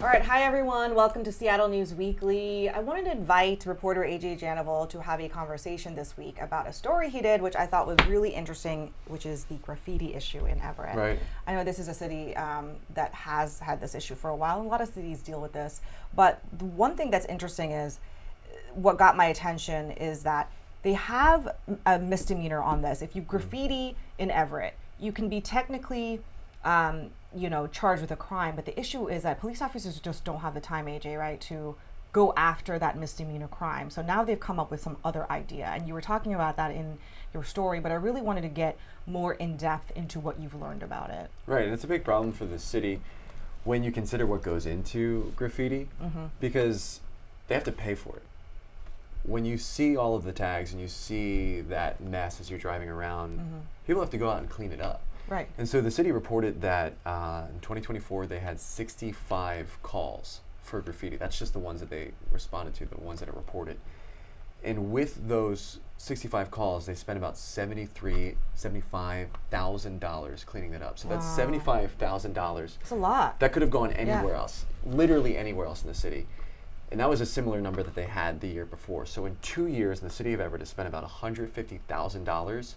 All right, hi everyone. Welcome to Seattle News Weekly. I wanted to invite reporter AJ Janavel to have a conversation this week about a story he did, which I thought was really interesting, which is the graffiti issue in Everett. Right. I know this is a city that has had this issue for a while, and a lot of cities deal with this. But the one thing that's interesting is what got my attention is that they have a misdemeanor on this. If you graffiti in Everett, you can be technically charged with a crime, but the issue is that police officers just don't have the time, AJ, right, to go after that misdemeanor crime. So now they've come up with some other idea, and you were talking about that in your story, but I really wanted to get more in depth into what you've learned about it. Right, and it's a big problem for the city when you consider what goes into graffiti, because they have to pay for it. When you see all of the tags and you see that mess as you're driving around, people have to go out and clean it up. Right. And so the city reported that in 2024 they had 65 calls for graffiti. That's just the ones that they responded to, the ones that are reported. And with those 65 calls, they spent about $75,000 cleaning it up. So that's $75,000. It's a lot. That could have gone anywhere else, literally anywhere else in the city. And that was a similar number that they had the year before. So in 2 years, the city of Everett has spent about $150,000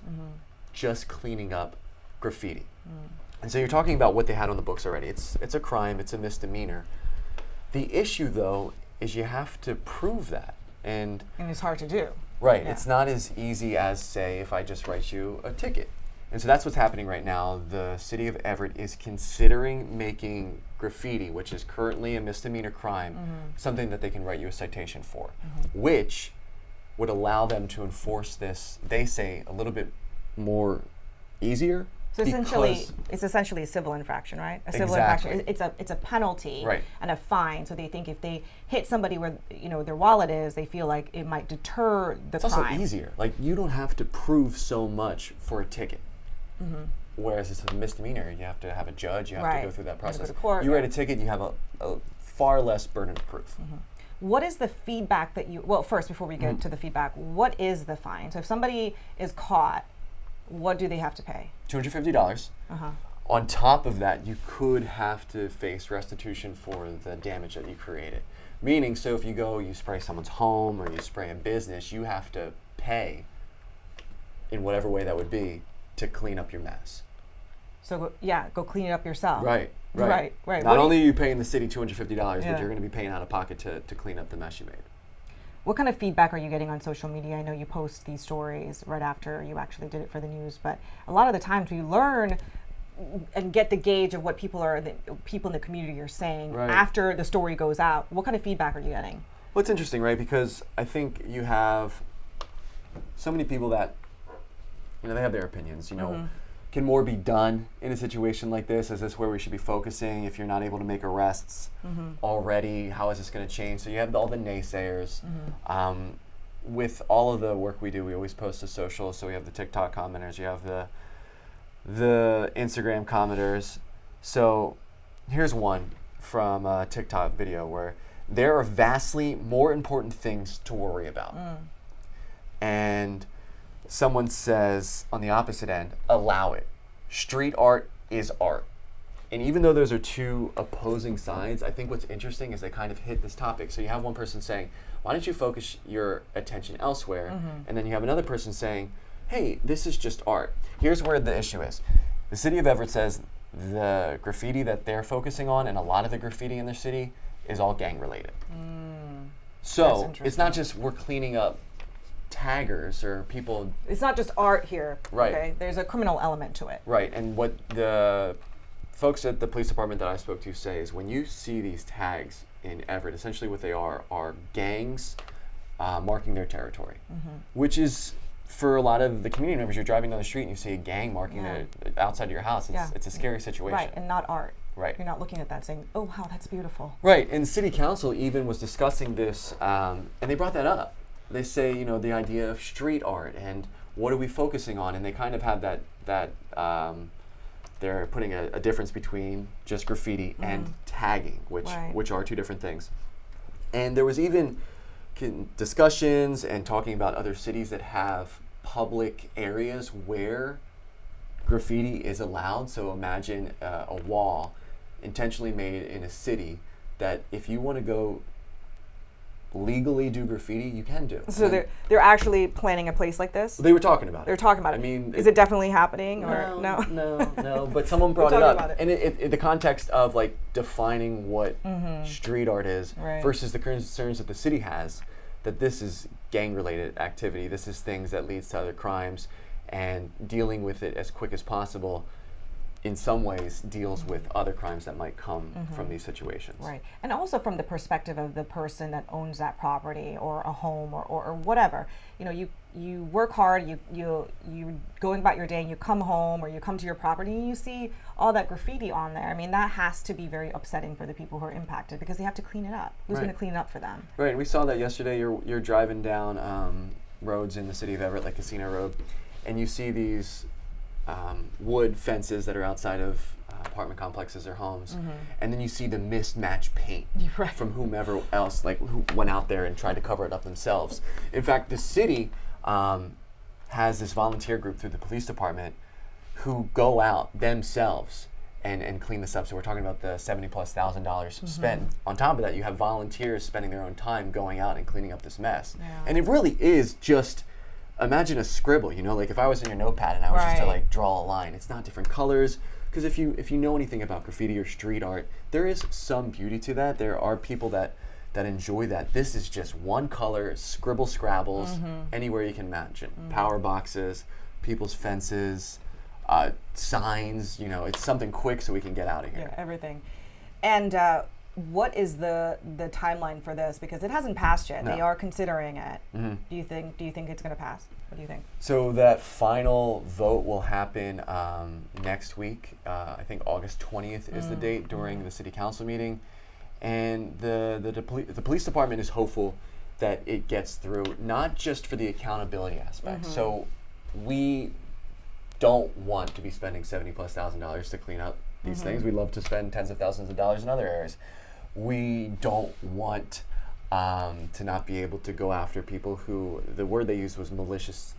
just cleaning up graffiti. And so you're talking about what they had on the books already. It's a crime, it's a misdemeanor. The issue though is you have to prove that. And it's hard to do. Right, Yeah. it's not as easy as, say, if I just write you a ticket. And so that's what's happening right now. The city of Everett is considering making graffiti, which is currently a misdemeanor crime, something that they can write you a citation for, which would allow them to enforce this, they say, a little bit more easier. So it's essentially a civil infraction, right? A civil Exactly. infraction. It's a penalty Right. and a fine. So they think if they hit somebody where their wallet is, they feel like it might deter the It's crime. also easier. Like, you don't have to prove so much for a ticket. Whereas it's a misdemeanor, you have to have a judge, you have to go through that You have to go process. to court, You write a ticket, you have a far less burden of proof. What is the feedback that first, before we get to the feedback, what is the fine? So if somebody is caught, what do they have to pay? $250. On top of that, you could have to face restitution for the damage that you created. Meaning, so if you spray someone's home or you spray a business, you have to pay in whatever way that would be to clean up your mess. So go clean it up yourself. Right. Not Not only are you paying the city $250, Yeah. but you're going to be paying out of pocket to clean up the mess you made. What kind of feedback are you getting on social media? I know you post these stories right after you actually did it for the news, but a lot of the times we learn and get the gauge of what people in the community are saying after the story goes out. What kind of feedback are you getting? Well, it's interesting, right? Because I think you have so many people that, they have their opinions, Can more be done in a situation like this? Is this where we should be focusing? If you're not able to make arrests already, how is this going to change? So you have all the naysayers. With all of the work we do, we always post to social. So we have the TikTok commenters, you have the Instagram commenters. So here's one from a TikTok video where there are vastly more important things to worry about. And someone says on the opposite end, allow it. Street art is art. And even though those are two opposing sides, I think what's interesting is they kind of hit this topic. So you have one person saying, why don't you focus your attention elsewhere? And then you have another person saying, hey, this is just art. Here's where the issue is. The city of Everett says the graffiti that they're focusing on, and a lot of the graffiti in their city, is all gang related. So it's not just we're cleaning up taggers or people. It's not just art here. Right. Okay? There's a criminal element to it. Right. And what the folks at the police department that I spoke to say is when you see these tags in Everett, essentially what they are gangs marking their territory, which is, for a lot of the community members, you're driving down the street and you see a gang marking it outside of your house. It's a scary situation. Right, and not art. Right. You're not looking at that saying, oh, wow, that's beautiful. Right. And city council even was discussing this, and they brought that up. They say, the idea of street art and what are we focusing on? And they kind of have that they're putting a difference between just graffiti and tagging, which are two different things. And there was even discussions and talking about other cities that have public areas where graffiti is allowed. So imagine a wall intentionally made in a city that if you want to go legally do graffiti, you can do. So they're actually planning a place like this? They were talking about it. They're talking about it. I mean, is it definitely happening or no? No. But someone brought it up, and it the context of like defining what street art is versus the concerns that the city has, that this is gang-related activity. This is things that leads to other crimes, and dealing with it as quick as possible in some ways deals with other crimes that might come from these situations. Right. And also from the perspective of the person that owns that property or a home or whatever. You know, you work hard, you going about your day and you come home or you come to your property and you see all that graffiti on there. I mean, that has to be very upsetting for the people who are impacted because they have to clean it up. Who's going to clean it up for them? Right. And we saw that yesterday. You're driving down roads in the city of Everett, like Casino Road, and you see these wood fences that are outside of apartment complexes or homes, and then you see the mismatched paint from whomever else, like who went out there and tried to cover it up themselves. In fact, the city has this volunteer group through the police department who go out themselves and clean this up. So we're talking about the $70,000+ spent. On top of that, you have volunteers spending their own time going out and cleaning up this mess. Yeah. And it really is just, imagine a scribble, you know, like if I was in your notepad and I was just to like draw a line, it's not different colors. Because if you know anything about graffiti or street art, there is some beauty to that. There are people that enjoy that. This is just one color, scribble scrabbles, anywhere you can imagine. Power boxes, people's fences, signs, you know, it's something quick so we can get out of here. Yeah, everything. And what is the timeline for this? Because it hasn't passed yet. No. They are considering it. Do you think it's going to pass? What do you think? So that final vote will happen next week. I think August 20th is the date during the city council meeting, and the police department is hopeful that it gets through, not just for the accountability aspect. So we don't want to be spending $70,000+ to clean up these things. We love to spend tens of thousands of dollars in other areas. We don't want to not be able to go after people who, the word they used was malicious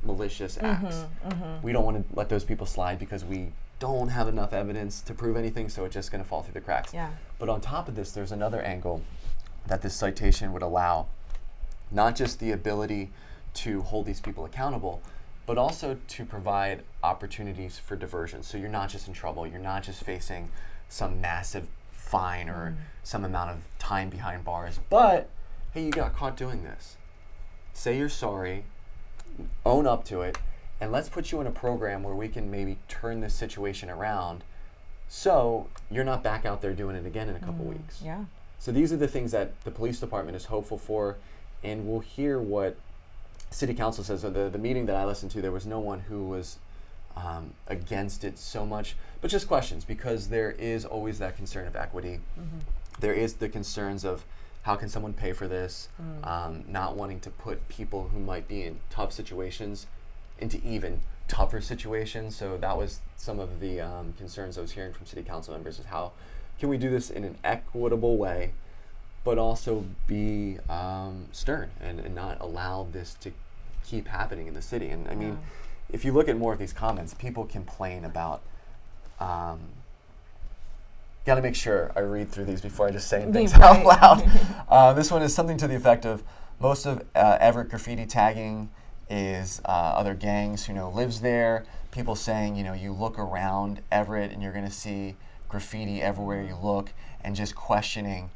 acts. We don't want to let those people slide because we don't have enough evidence to prove anything, so it's just going to fall through the cracks. Yeah. But on top of this, there's another angle that this citation would allow, not just the ability to hold these people accountable, but also to provide opportunities for diversion. So you're not just in trouble, you're not just facing some massive fine or some amount of time behind bars, but hey, you got caught doing this. Say you're sorry, own up to it, and let's put you in a program where we can maybe turn this situation around so you're not back out there doing it again in a couple weeks. Yeah. So these are the things that the police department is hopeful for, and we'll hear what City Council says. The meeting that I listened to, there was no one who was against it so much, but just questions, because there is always that concern of equity. There is the concerns of how can someone pay for this, not wanting to put people who might be in tough situations into even tougher situations. So that was some of the concerns I was hearing from City Council members, is how can we do this in an equitable way, but also be stern and not allow this to keep happening in the city. And I mean, if you look at more of these comments, people complain about, got to make sure I read through these before I just say things out loud. This one is something to the effect of, most of Everett graffiti tagging is other gangs who lives there. People saying, you look around Everett and you're going to see graffiti everywhere you look, and just questioning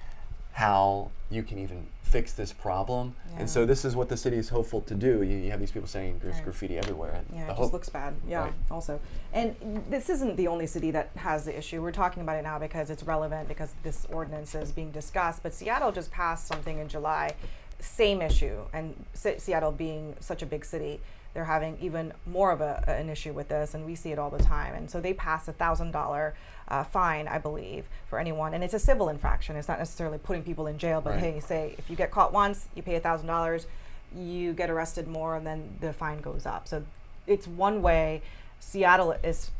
how you can even fix this problem. And so this is what the city is hopeful to do. You have these people saying there's graffiti everywhere. And it just looks bad. Also. And this isn't the only city that has the issue. We're talking about it now because it's relevant, because this ordinance is being discussed. But Seattle just passed something in July, same issue. And Seattle being such a big city, they're having even more of an issue with this, and we see it all the time. And so they passed $1,000 fine, I believe, for anyone, and it's a civil infraction. It's not necessarily putting people in jail, but hey, say if you get caught once, you pay $1,000, you get arrested more, and then the fine goes up. So it's one way. Seattle is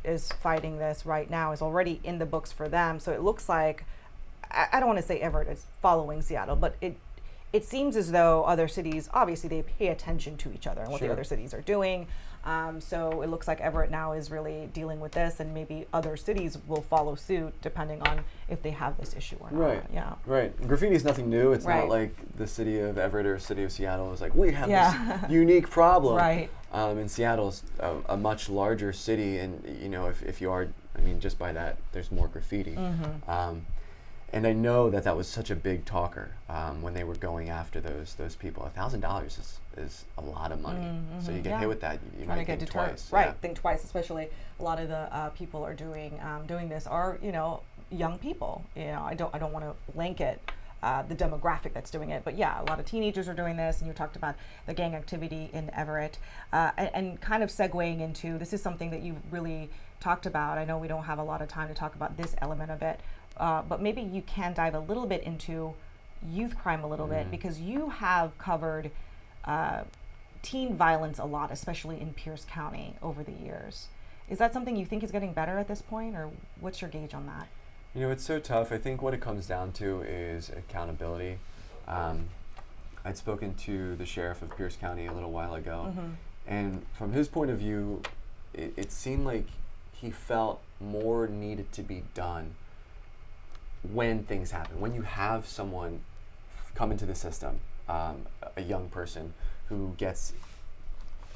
fighting this right now, is already in the books for them. So it looks like, I don't want to say Everett is following Seattle, but it seems as though other cities, obviously they pay attention to each other and what the other cities are doing. So it looks like Everett now is really dealing with this, and maybe other cities will follow suit depending on if they have this issue or not. Right. Yeah. Right. Graffiti is nothing new. It's Right. not like the city of Everett or city of Seattle is like, we have Yeah. this unique problem. Right. And Seattle's a much larger city, and you know, if you are, I mean, just by that, there's more graffiti. And I know that was such a big talker when they were going after those people. $1,000 is a lot of money. So you get hit with that, you might think twice. Right, Yeah. think twice. Especially a lot of the people are doing this are young people. I don't want to blanket the demographic that's doing it, but yeah, a lot of teenagers are doing this. And you talked about the gang activity in Everett, and kind of segueing into this is something that you really talked about. I know we don't have a lot of time to talk about this element of it. But maybe you can dive a little bit into youth crime a little bit, because you have covered teen violence a lot, especially in Pierce County over the years. Is that something you think is getting better at this point, or what's your gauge on that? It's so tough. I think what it comes down to is accountability. I'd spoken to the sheriff of Pierce County a little while ago, and from his point of view, it seemed like he felt more needed to be done when things happen. When you have someone come into the system, a young person who gets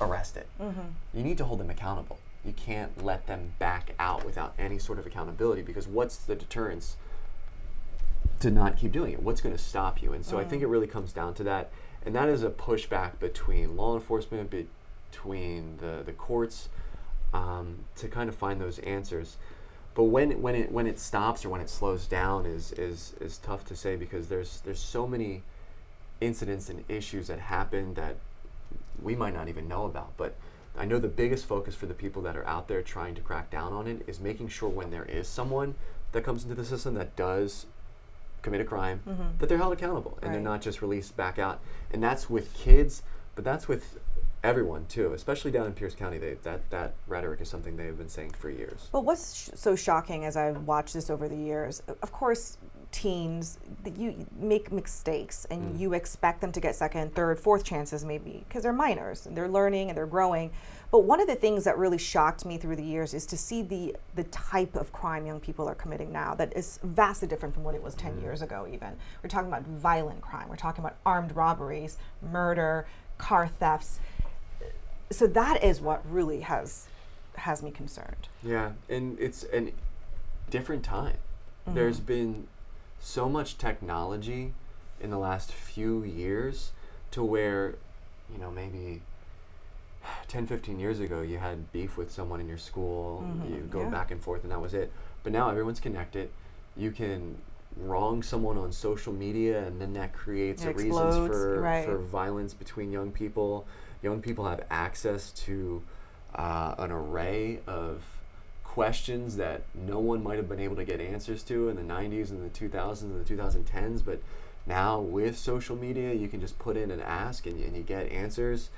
arrested, you need to hold them accountable. You can't let them back out without any sort of accountability, because what's the deterrence to not keep doing it? What's going to stop you? And so I think it really comes down to that, and that is a pushback between law enforcement, between the courts, to kind of find those answers. But when it stops or when it slows down is tough to say, because there's so many incidents and issues that happen that we might not even know about. But I know the biggest focus for the people that are out there trying to crack down on it is making sure when there is someone that comes into the system that does commit a crime, that they're held accountable and they're not just released back out. And that's with kids, but that's with everyone too, especially down in Pierce County. That rhetoric is something they've been saying for years. But what's so shocking as I've watched this over the years, of course, teens, you make mistakes and you expect them to get second, third, fourth chances maybe, because they're minors and they're learning and they're growing. But one of the things that really shocked me through the years is to see the type of crime young people are committing now that is vastly different from what it was 10 years ago even. We're talking about violent crime. We're talking about armed robberies, murder, car thefts. So that is what really has me concerned. Yeah, and it's a different time. There's been so much technology in the last few years to where, maybe 10, 15 years ago, you had beef with someone in your school, you go back and forth and that was it. But now everyone's connected. You can wrong someone on social media, and then that creates reasons for violence between young people. Young people have access to an array of questions that no one might have been able to get answers to in the 90s and the 2000s and the 2010s, but now with social media you can just put in an ask and you get answers.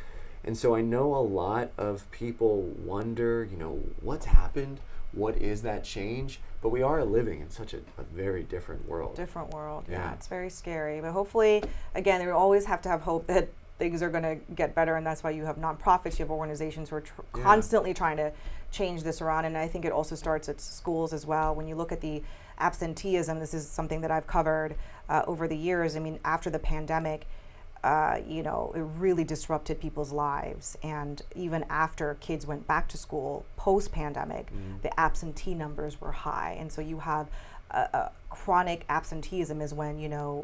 And so I know a lot of people wonder, what's happened? What is that change? But we are living in such a very different world. Yeah, it's very scary. But hopefully, again, we always have to have hope that things are going to get better, and that's why you have nonprofits, you have organizations who are constantly trying to change this around. And I think it also starts at schools as well. When you look at the absenteeism, this is something that I've covered over the years. I mean, after the pandemic, it really disrupted people's lives. And even after kids went back to school post-pandemic, the absentee numbers were high. And so you have chronic absenteeism is when,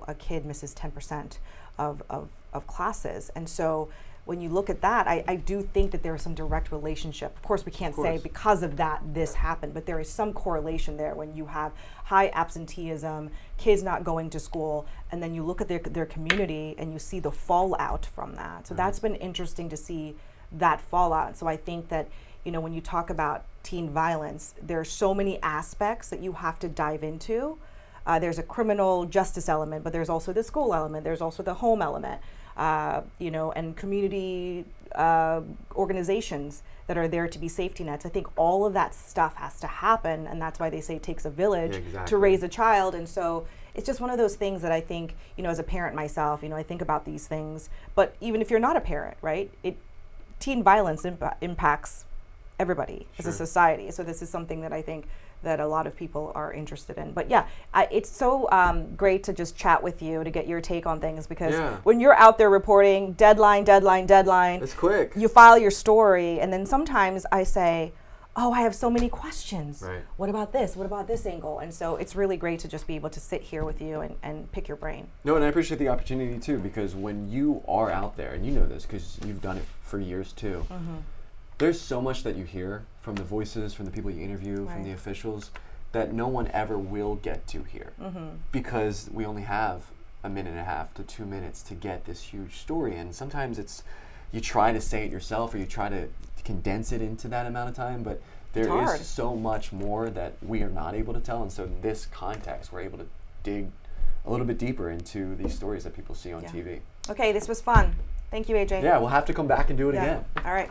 a kid misses 10% of classes. And so when you look at that, I do think that there is some direct relationship. Of course, we can't say because of that this happened, but there is some correlation there when you have high absenteeism, kids not going to school, and then you look at their community and you see the fallout from that. So that's been interesting to see that fallout. So I think that, when you talk about teen violence, there are so many aspects that you have to dive into. There's a criminal justice element, but there's also the school element. There's also the home element, and community organizations that are there to be safety nets. I think all of that stuff has to happen, and that's why they say it takes a village to raise a child. And so it's just one of those things that I think, as a parent myself, I think about these things. But even if you're not a parent, right, teen violence impacts everybody as a Sure. society. So this is something that I think that a lot of people are interested in. But yeah, it's so great to just chat with you to get your take on things, because Yeah. when you're out there reporting deadline, It's quick. you file your story, and then sometimes I say, oh, I have so many questions. Right. What about this? What about this angle? And so it's really great to just be able to sit here with you and pick your brain. No, and I appreciate the opportunity too, because when you are out there, and you know this because you've done it for years too, there's so much that you hear from the voices, from the people you interview, from Right. the officials, that no one ever will get to hear, because we only have a minute and a half to 2 minutes to get this huge story. And sometimes it's, you try to say it yourself, or you try to condense it into that amount of time, but there hard. is so much more that we are not able to tell. And so in this context, we're able to dig a little bit deeper into these stories that people see on TV. Okay, this was fun. Thank you, AJ. Yeah, we'll have to come back and do it again. All right.